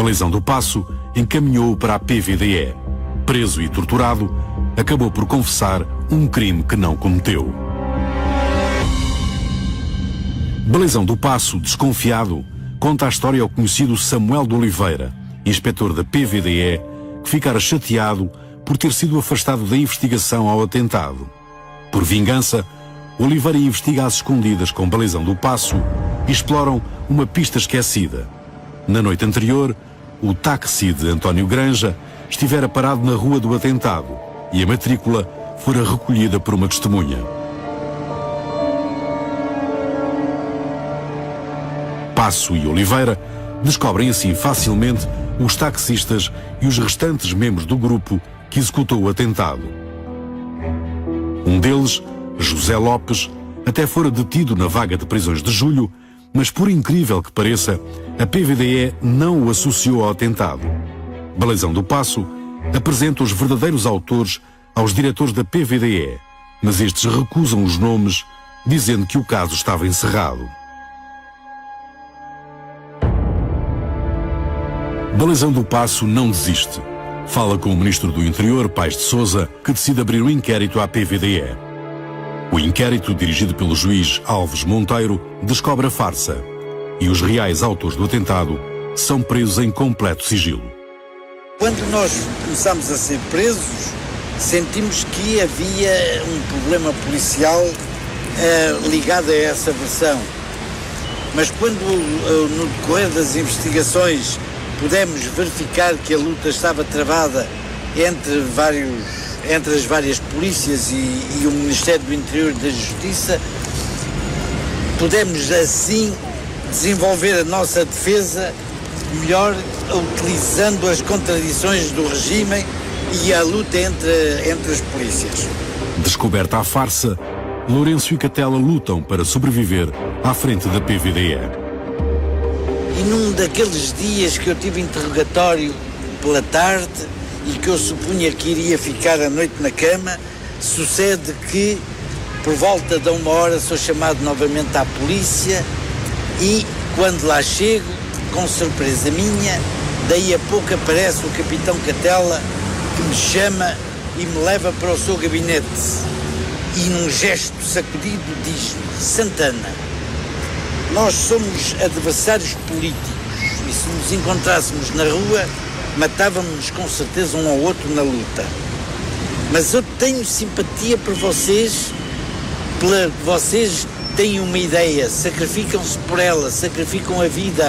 Balizão do Paço encaminhou-o para a PVDE. Preso e torturado, acabou por confessar um crime que não cometeu. Balizão do Paço, desconfiado, conta a história ao conhecido Samuel de Oliveira, inspetor da PVDE, que ficara chateado por ter sido afastado da investigação ao atentado. Por vingança, Oliveira investiga às escondidas com Balizão do Paço e exploram uma pista esquecida. Na noite anterior, o táxi de António Granja estivera parado na rua do atentado e a matrícula fora recolhida por uma testemunha. Paço e Oliveira descobrem assim facilmente os taxistas e os restantes membros do grupo que executou o atentado. Um deles, José Lopes, até fora detido na vaga de prisões de julho, mas por incrível que pareça, a PVDE não o associou ao atentado. Balizão do Paço apresenta os verdadeiros autores aos diretores da PVDE, mas estes recusam os nomes, dizendo que o caso estava encerrado. Balizão do Paço não desiste. Fala com o Ministro do Interior, Paes de Sousa, que decide abrir um inquérito à PVDE. O inquérito, dirigido pelo juiz Alves Monteiro, descobre a farsa e os reais autores do atentado são presos em completo sigilo. Quando nós começámos a ser presos, sentimos que havia um problema policial ligado a essa versão. Mas quando, no decorrer das investigações, pudemos verificar que a luta estava travada entre as várias polícias e o Ministério do Interior e da Justiça, pudemos assim desenvolver a nossa defesa melhor, utilizando as contradições do regime e a luta entre as polícias. Descoberta a farsa, Lourenço e Catela lutam para sobreviver à frente da PVDE. E num daqueles dias que eu tive interrogatório pela tarde e que eu supunha que iria ficar a noite na cama, sucede que por volta de 1h sou chamado novamente à polícia e quando lá chego, com surpresa minha, daí a pouco aparece o capitão Catela que me chama e me leva para o seu gabinete e num gesto sacudido diz-me: Santana, nós somos adversários políticos e se nos encontrássemos na rua, matávamos com certeza um ao outro na luta. Mas eu tenho simpatia por vocês, vocês têm uma ideia, sacrificam-se por ela, sacrificam a vida,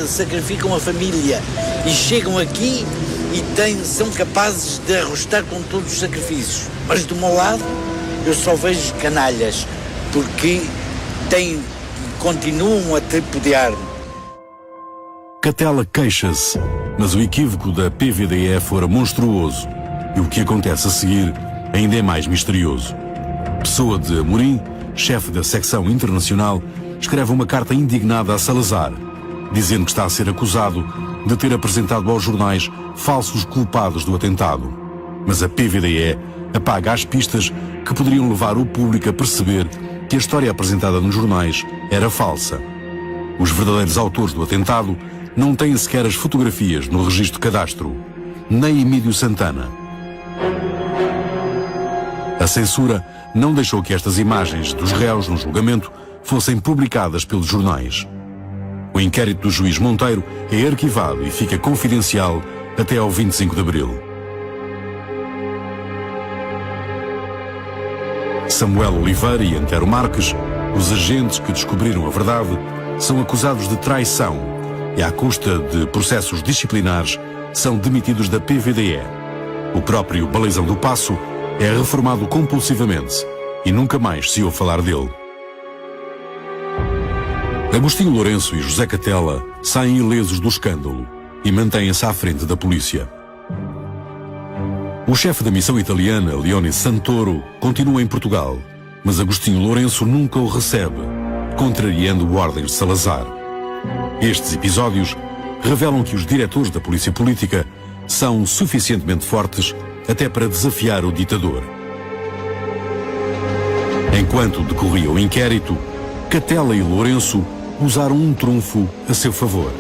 sacrificam a família e chegam aqui e são capazes de arrostar com todos os sacrifícios. Mas do meu lado, eu só vejo canalhas, porque continuam a tripudiar-me. Catela queixa-se, mas o equívoco da PVDE fora monstruoso e o que acontece a seguir ainda é mais misterioso. Pessoa de Amorim, chefe da secção internacional, escreve uma carta indignada a Salazar, dizendo que está a ser acusado de ter apresentado aos jornais falsos culpados do atentado. Mas a PVDE apaga as pistas que poderiam levar o público a perceber que a história apresentada nos jornais era falsa. Os verdadeiros autores do atentado não têm sequer as fotografias no registro de cadastro, nem Emílio Santana. A censura não deixou que estas imagens dos réus no julgamento fossem publicadas pelos jornais. O inquérito do juiz Monteiro é arquivado e fica confidencial até ao 25 de abril. Samuel Oliveira e Antero Marques, os agentes que descobriram a verdade, são acusados de traição e, à custa de processos disciplinares, são demitidos da PVDE. O próprio Balizão do Paço é reformado compulsivamente e nunca mais se ouve falar dele. Agostinho Lourenço e José Catela saem ilesos do escândalo e mantêm-se à frente da polícia. O chefe da missão italiana, Leone Santoro, continua em Portugal, mas Agostinho Lourenço nunca o recebe, contrariando ordens de Salazar. Estes episódios revelam que os diretores da polícia política são suficientemente fortes até para desafiar o ditador. Enquanto decorria o inquérito, Catela e Lourenço usaram um trunfo a seu favor.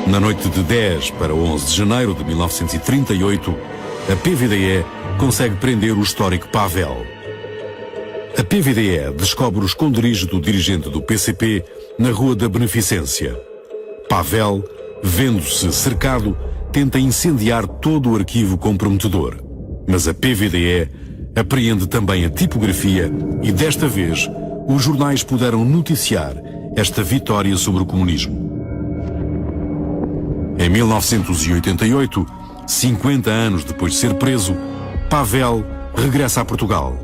Na noite de 10 para 11 de janeiro de 1938, a PVDE consegue prender o histórico Pavel. A PVDE descobre o esconderijo do dirigente do PCP na Rua da Beneficência. Pavel, vendo-se cercado, tenta incendiar todo o arquivo comprometedor. Mas a PVDE apreende também a tipografia e, desta vez, os jornais puderam noticiar esta vitória sobre o comunismo. Em 1988, 50 anos depois de ser preso, Pavel regressa a Portugal.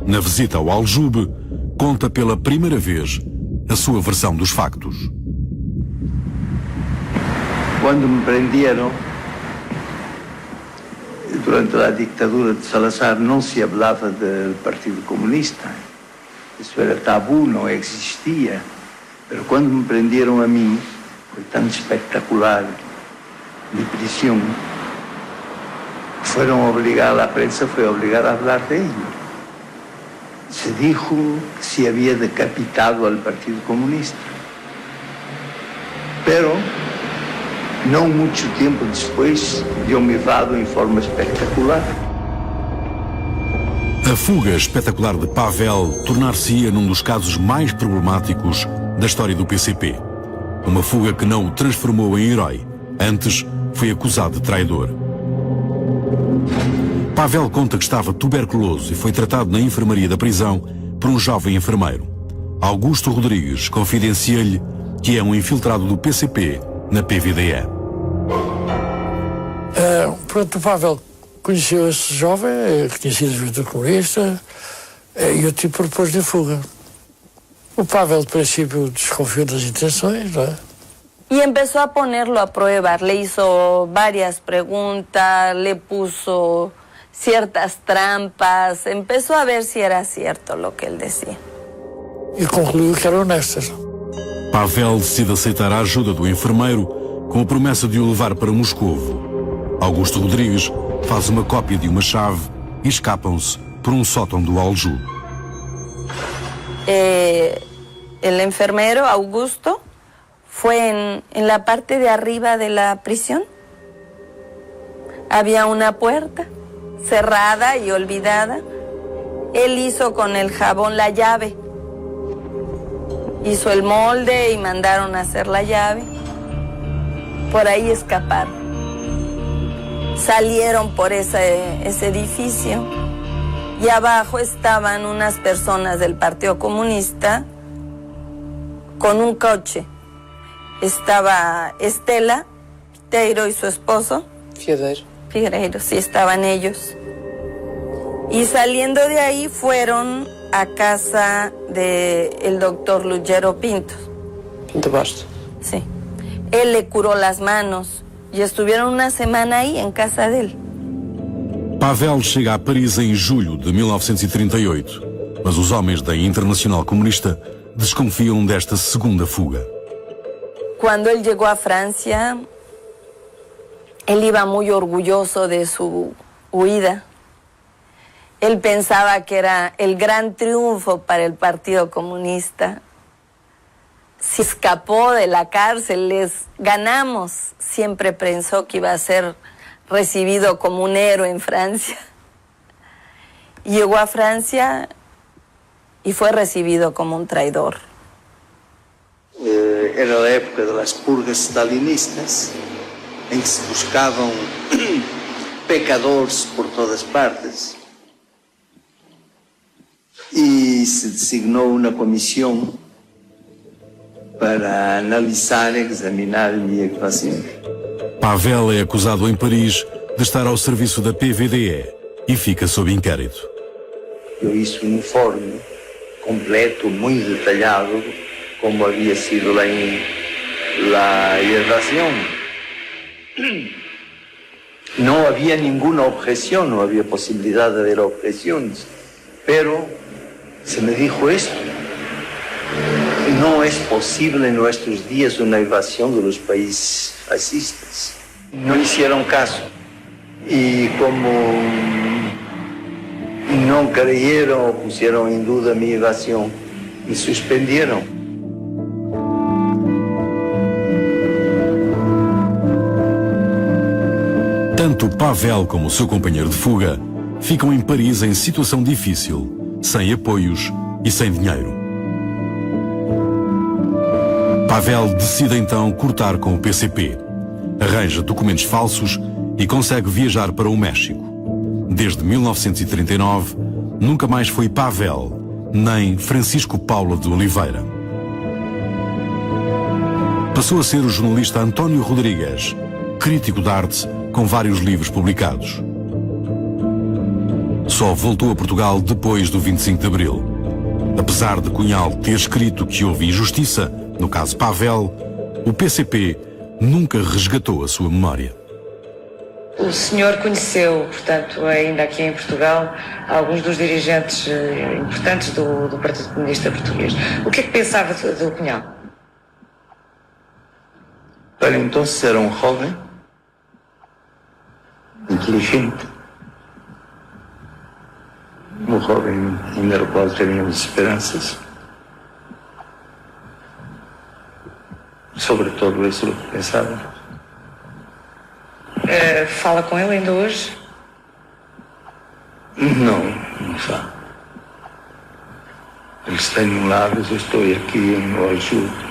Na visita ao Aljube, conta pela primeira vez a sua versão dos factos. Quando me prenderam, durante a ditadura de Salazar, não se falava do Partido Comunista. Isso era tabu, não existia. Mas quando me prenderam a mim, foi tão espetacular de prisão, fueron obligados, a prensa foi obrigada a falar de ello. Se dijo que se había decapitado al Partido Comunista. Pero, não muito tempo depois, dio-me vado em forma espetacular. A fuga espetacular de Pavel tornar-se-ia num dos casos mais problemáticos da história do PCP. Uma fuga que não o transformou em herói. Antes, foi acusado de traidor. Pavel conta que estava tuberculoso e foi tratado na enfermaria da prisão por um jovem enfermeiro. Augusto Rodrigues confidencia-lhe que é um infiltrado do PCP na PVDE. Pronto, o Pavel conheceu esse jovem, conhecia a Juventude Comunista, e o tipo propôs-lhe a fuga. O Pavel, de princípio, desconfiou das intenções, não é? Y empezó a ponerlo a prueba, le hizo varias preguntas, le puso ciertas trampas, empezó a ver si era cierto lo que él decía. E concluiu que eram honestas. Pavel decide aceitar a ajuda do enfermeiro com a promessa de o levar para Moscovo. Augusto Rodrigues faz uma cópia de uma chave e escapam-se por um sótão do Aljube. El enfermero, Augusto, fue en la parte de arriba de la prisión. Había una puerta cerrada y olvidada. Él hizo con el jabón la llave. Hizo el molde y mandaron a hacer la llave. Por ahí escaparon. Salieron por ese edificio y abajo estaban unas personas del Partido Comunista con un coche. Estaba Estela Teiro y su esposo. Figueiredo, sí, estaban ellos. Y saliendo de ahí fueron a casa del doctor Lugero Pinto. Pinto Bastos. Sí. Él le curó las manos y estuvieron una semana ahí en casa de él. Pavel chega a Paris em julho de 1938, mas os homens da Internacional Comunista desconfiam desta segunda fuga. Cuando él llegó a Francia, él iba muy orgulloso de su huida. Él pensaba que era el gran triunfo para el Partido Comunista. Se escapó de la cárcel, les ganamos. Siempre pensó que iba a ser recibido como un héroe en Francia. Llegó a Francia y fue recibido como un traidor. Era a época das purgas stalinistas, em que se buscavam pecadores por todas partes. E se designou uma comissão para analisar, examinar a minha evasão. Pavel é acusado em Paris de estar ao serviço da PVDE e fica sob inquérito. Eu hice um informe completo, muito detalhado, como havia sido a evasão. Não havia nenhuma objeção, não havia possibilidade de haver objeções, pero se me dijo esto. No es posible en nuestros días una evasión de los países fascistas. No hicieron caso. Y como no creyeron o pusieron en duda mi evasión, me suspendieron. Tanto Pavel como o seu companheiro de fuga ficam em Paris em situação difícil, sem apoios e sem dinheiro. Pavel decide então cortar com o PCP, arranja documentos falsos e consegue viajar para o México. Desde 1939, nunca mais foi Pavel, nem Francisco Paula de Oliveira. Passou a ser o jornalista António Rodrigues, crítico de arte com vários livros publicados. Só voltou a Portugal depois do 25 de Abril. Apesar de Cunhal ter escrito que houve injustiça, no caso Pavel, o PCP nunca resgatou a sua memória. O senhor conheceu, portanto, ainda aqui em Portugal, alguns dos dirigentes importantes do Partido Comunista Português. O que é que pensava do Cunhal? Para então era um jovem, inteligente, um jovem no qual teríamos esperanças. Sobretudo isso que pensava. Fala com ele ainda hoje? Não fala. Ele está em um lado, eu estou aqui, eu o ajudo.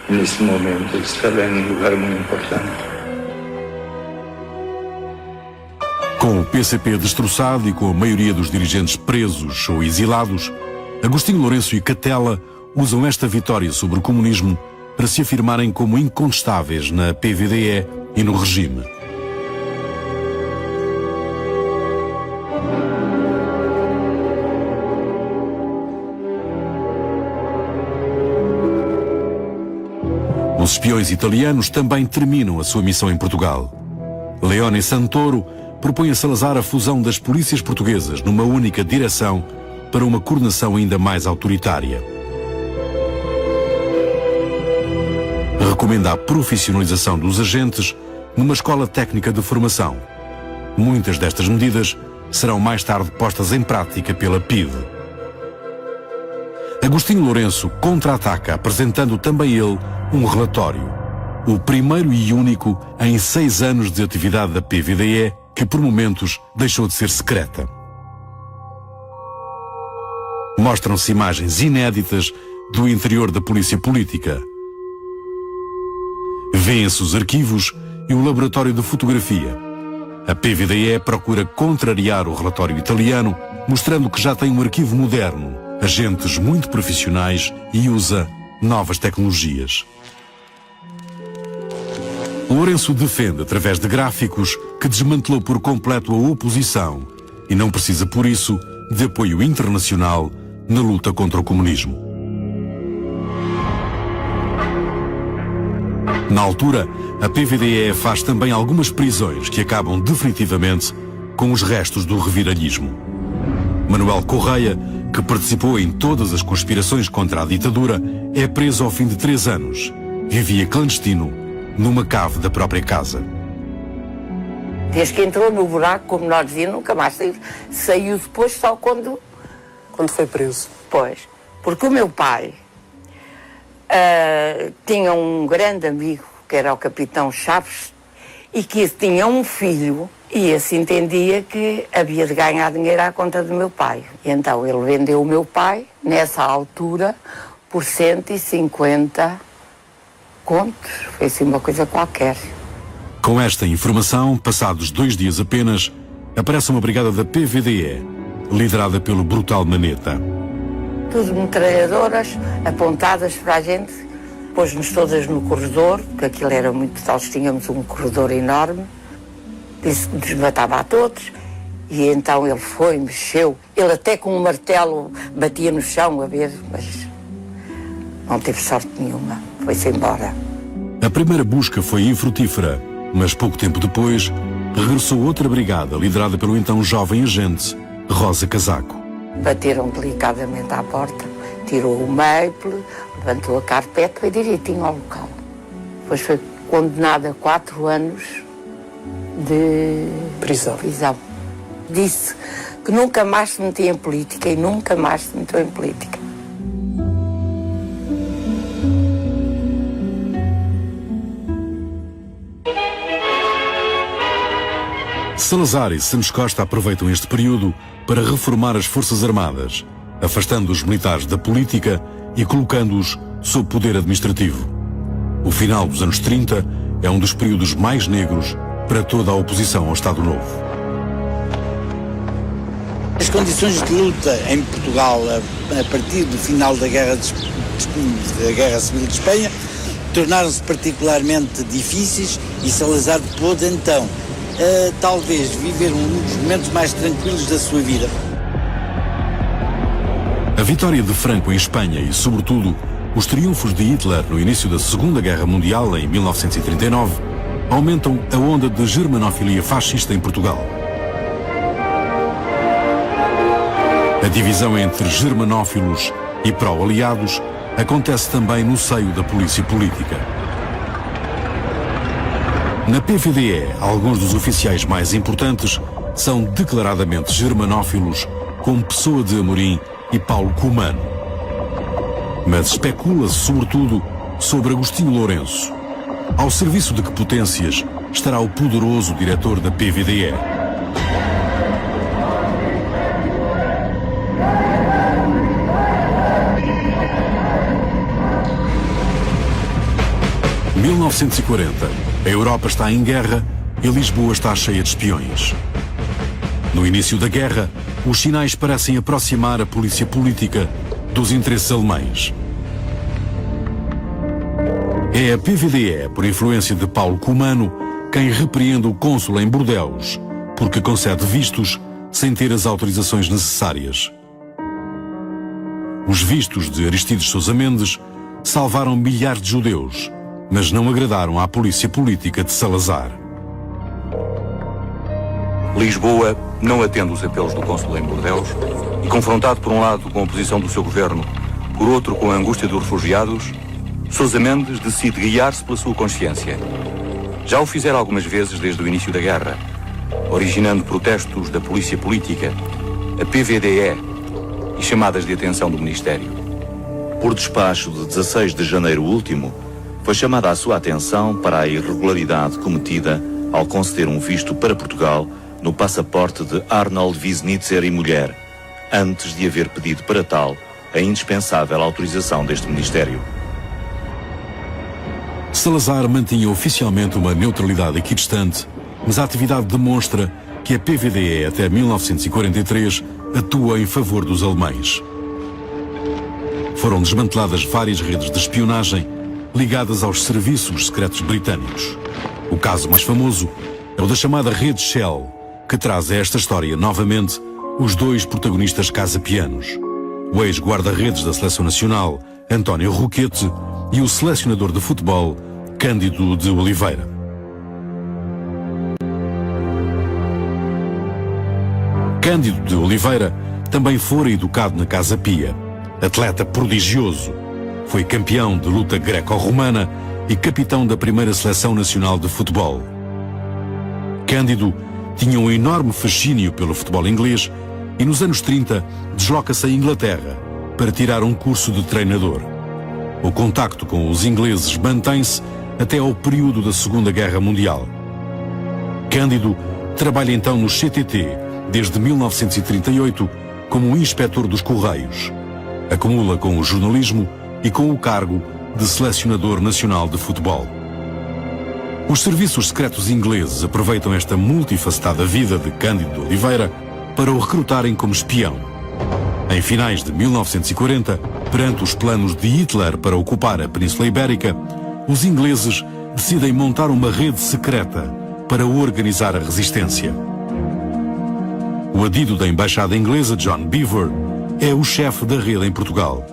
Nesse momento, ele está em um lugar muito importante. Com o PCP destroçado e com a maioria dos dirigentes presos ou exilados, Agostinho Lourenço e Catela usam esta vitória sobre o comunismo para se afirmarem como incontestáveis na PVDE e no regime. Os espiões italianos também terminam a sua missão em Portugal. Leone Santoro propõe a Salazar a fusão das polícias portuguesas numa única direção para uma coordenação ainda mais autoritária. Recomenda a profissionalização dos agentes numa escola técnica de formação. Muitas destas medidas serão mais tarde postas em prática pela PIDE. Agostinho Lourenço contra-ataca apresentando também ele um relatório, o primeiro e único em 6 anos de atividade da PVDE, que por momentos deixou de ser secreta. Mostram-se imagens inéditas do interior da polícia política. Vêem-se os arquivos e o laboratório de fotografia. A PVDE procura contrariar o relatório italiano, mostrando que já tem um arquivo moderno, agentes muito profissionais e usa novas tecnologias. Lourenço defende, através de gráficos, que desmantelou por completo a oposição e não precisa, por isso, de apoio internacional na luta contra o comunismo. Na altura, a PVDE faz também algumas prisões que acabam definitivamente com os restos do reviralhismo. Manuel Correia, que participou em todas as conspirações contra a ditadura, é preso ao fim de 3 anos. Vivia clandestino numa cave da própria casa. Desde que entrou no buraco, como nós dizíamos, nunca mais saiu. Saiu depois só quando foi preso. Pois, porque o meu pai tinha um grande amigo, que era o capitão Chaves, e que tinha um filho, e esse entendia que havia de ganhar dinheiro à conta do meu pai. E então ele vendeu o meu pai, nessa altura, por 150 contos. Foi assim uma coisa qualquer. Com esta informação, passados 2 dias apenas, aparece uma brigada da PVDE, liderada pelo brutal Maneta. Tudo metralhadoras apontadas para a gente, pôs-nos todas no corredor, porque aquilo era muito tal, tínhamos um corredor enorme, disse que nos matava a todos, e então ele foi, mexeu, ele até com um martelo batia no chão a ver, mas não teve sorte nenhuma, foi-se embora. A primeira busca foi infrutífera, mas pouco tempo depois regressou outra brigada liderada pelo então jovem agente Rosa Casaco. Bateram delicadamente à porta, tirou o maple, levantou a carpete, foi direitinho ao local. Depois foi condenado a 4 anos de prisão. Disse que nunca mais se metia em política e nunca mais se meteu em política. Salazar e Santos Costa aproveitam este período para reformar as Forças Armadas, afastando os militares da política e colocando-os sob poder administrativo. O final dos anos 30 é um dos períodos mais negros para toda a oposição ao Estado Novo. As condições de luta em Portugal a partir do final da Guerra Civil de Espanha tornaram-se particularmente difíceis e Salazar pôde então talvez viver um dos momentos mais tranquilos da sua vida. A vitória de Franco em Espanha e, sobretudo, os triunfos de Hitler no início da Segunda Guerra Mundial, em 1939, aumentam a onda de germanofilia fascista em Portugal. A divisão entre germanófilos e pró-aliados acontece também no seio da polícia política. Na PVDE, alguns dos oficiais mais importantes são declaradamente germanófilos, como Pessoa de Amorim e Paulo Cumano. Mas especula-se sobretudo sobre Agostinho Lourenço. Ao serviço de que potências estará o poderoso diretor da PVDE? Em 1940, a Europa está em guerra e Lisboa está cheia de espiões. No início da guerra, os sinais parecem aproximar a polícia política dos interesses alemães. É a PVDE, por influência de Paulo Cumano, quem repreende o cônsul em Bordeaux, porque concede vistos sem ter as autorizações necessárias. Os vistos de Aristides Sousa Mendes salvaram milhares de judeus, mas não agradaram à polícia política de Salazar. Lisboa não atende os apelos do cônsul em Bordeaux e, confrontado por um lado com a oposição do seu governo, por outro com a angústia dos refugiados, Sousa Mendes decide guiar-se pela sua consciência. Já o fizeram algumas vezes desde o início da guerra, originando protestos da polícia política, a PVDE e chamadas de atenção do Ministério. Por despacho de 16 de janeiro último, foi chamada a sua atenção para a irregularidade cometida ao conceder um visto para Portugal no passaporte de Arnold Wiesnitzer e mulher, antes de haver pedido para tal a indispensável autorização deste Ministério. Salazar mantinha oficialmente uma neutralidade equidistante, mas a atividade demonstra que a PVDE até 1943 atua em favor dos alemães. Foram desmanteladas várias redes de espionagem ligadas aos serviços secretos britânicos. O caso mais famoso é o da chamada Rede Shell, que traz a esta história novamente os dois protagonistas casapianos, o ex-guarda-redes da Seleção Nacional, António Roquete, e o selecionador de futebol, Cândido de Oliveira. Cândido de Oliveira também fora educado na Casa Pia, atleta prodigioso. Foi campeão de luta greco-romana e capitão da primeira Seleção Nacional de Futebol. Cândido tinha um enorme fascínio pelo futebol inglês e nos anos 30 desloca-se à Inglaterra para tirar um curso de treinador. O contacto com os ingleses mantém-se até ao período da Segunda Guerra Mundial. Cândido trabalha então no CTT desde 1938 como inspetor dos Correios. Acumula com o jornalismo e com o cargo de selecionador nacional de futebol. Os serviços secretos ingleses aproveitam esta multifacetada vida de Cândido de Oliveira para o recrutarem como espião. Em finais de 1940, perante os planos de Hitler para ocupar a Península Ibérica, os ingleses decidem montar uma rede secreta para organizar a resistência. O adido da embaixada inglesa, John Beaver, é o chefe da rede em Portugal.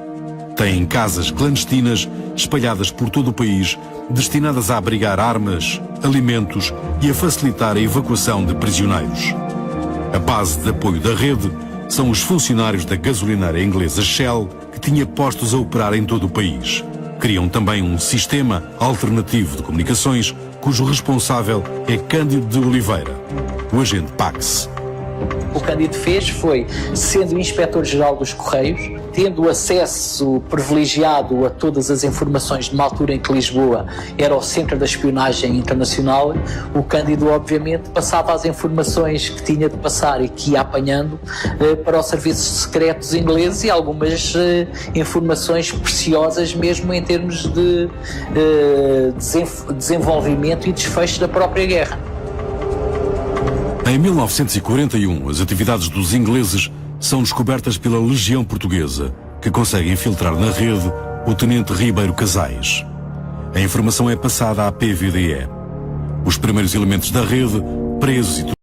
Tem casas clandestinas espalhadas por todo o país, destinadas a abrigar armas, alimentos e a facilitar a evacuação de prisioneiros. A base de apoio da rede são os funcionários da gasolineira inglesa Shell, que tinha postos a operar em todo o país. Criam também um sistema alternativo de comunicações, cujo responsável é Cândido de Oliveira, o agente Pax. O que Cândido fez foi, sendo inspetor-geral dos Correios, tendo acesso privilegiado a todas as informações numa altura em que Lisboa era o centro da espionagem internacional, o Cândido obviamente passava as informações que tinha de passar e que ia apanhando para os serviços secretos ingleses e algumas informações preciosas mesmo em termos de desenvolvimento e desfecho da própria guerra. Em 1941, as atividades dos ingleses são descobertas pela Legião Portuguesa, que consegue infiltrar na rede o tenente Ribeiro Casais. A informação é passada à PVDE. Os primeiros elementos da rede, presos e